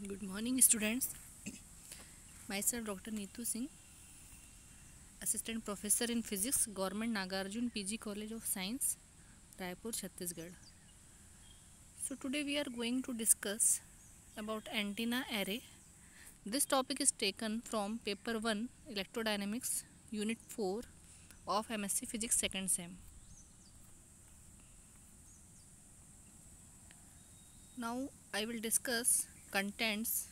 Good morning, students. Myself, Dr. Neetu Singh, Assistant Professor in Physics, Government Nagarjun PG College of Science, Raipur, Chhattisgarh. So today we are going to discuss about antenna array. This topic is taken from Paper 1, Electrodynamics, Unit 4 of MSc Physics 2nd Sem. Now I will discuss contents.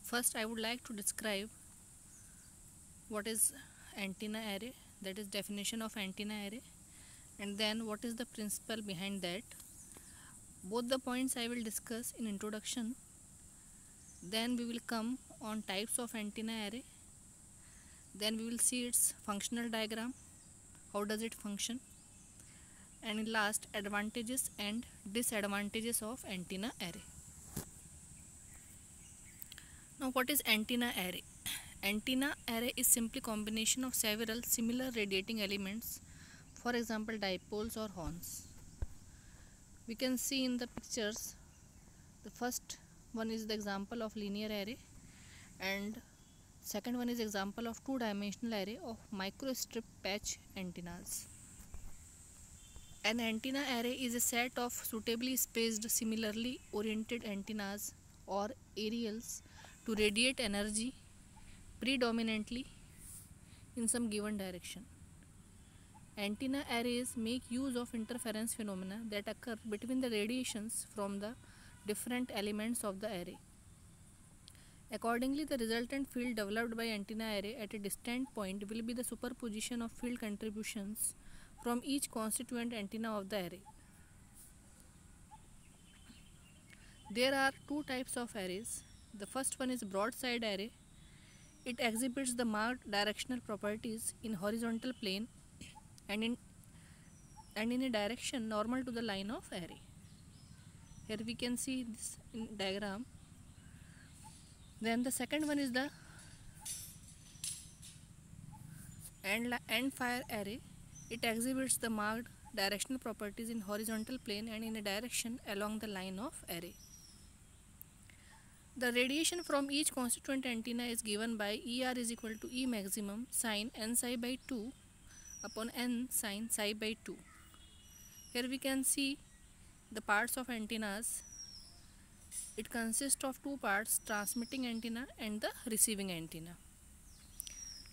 First, I would like to describe what is antenna array, that is definition of antenna array, and then what is the principle behind that. Both the points I will discuss in introduction. Then we will come on types of antenna array. Then we will see its functional diagram, how does it function, and in last, advantages and disadvantages of antenna array. Now what is antenna array? Antenna array is simply combination of several similar radiating elements, for example dipoles or horns. We can see in the pictures, the first one is the example of linear array and second one is example of two-dimensional array of microstrip patch antennas. An antenna array is a set of suitably spaced similarly oriented antennas or aerials to radiate energy predominantly in some given direction. Antenna arrays make use of interference phenomena that occur between the radiations from the different elements of the array. Accordingly, the resultant field developed by antenna array at a distant point will be the superposition of field contributions from each constituent antenna of the array. There are two types of arrays. The first one is broadside array. It exhibits the marked directional properties in horizontal plane and in a direction normal to the line of array. Here we can see this in diagram. Then the second one is the end fire array. It exhibits the marked directional properties in horizontal plane and in a direction along the line of array. The radiation from each constituent antenna is given by ER is equal to E maximum sin n psi by 2 upon n sin psi by 2. Here we can see the parts of antennas. It consists of two parts, transmitting antenna and the receiving antenna.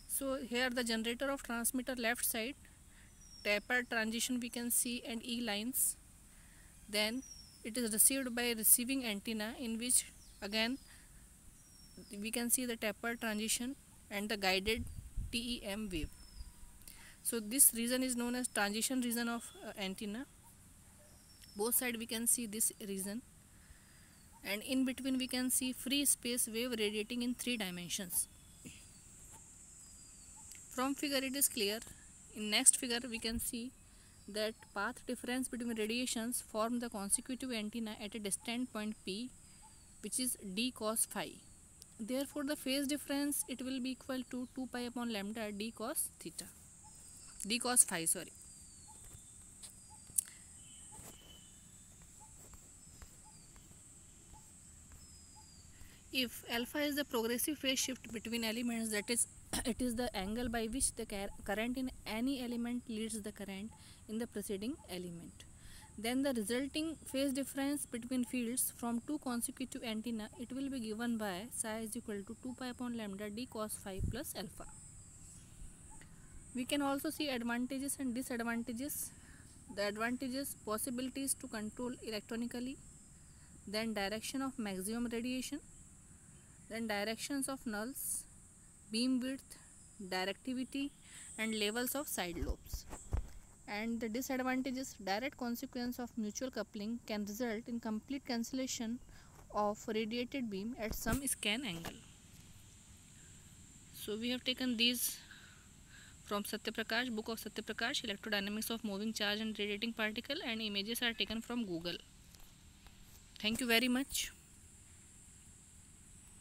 So here the generator of transmitter left side, tapered transition we can see and E lines. Then it is received by receiving antenna, in which again we can see the tapered transition and the guided TEM wave. So this region is known as transition region of antenna. Both sides we can see this region, and in between we can see free space wave radiating in 3 dimensions. From figure it is clear. In next figure we can see that path difference between radiations form the consecutive antenna at a distant point P, which is d cos phi. Therefore the phase difference it will be equal to 2 pi upon lambda d cos phi. If alpha is the progressive phase shift between elements, that is it is the angle by which the current in any element leads the current in the preceding element, then the resulting phase difference between fields from two consecutive antenna it will be given by psi is equal to 2 pi upon lambda d cos phi plus alpha. We can also see advantages and disadvantages. The advantages: possibilities to control electronically, then direction of maximum radiation, then directions of nulls, beam width, directivity and levels of side lobes. And the disadvantages: direct consequence of mutual coupling can result in complete cancellation of radiated beam at some scan angle. So we have taken these from Satyaprakash, book of Satyaprakash, Electrodynamics of Moving Charge and Radiating Particle, and images are taken from Google. Thank you very much.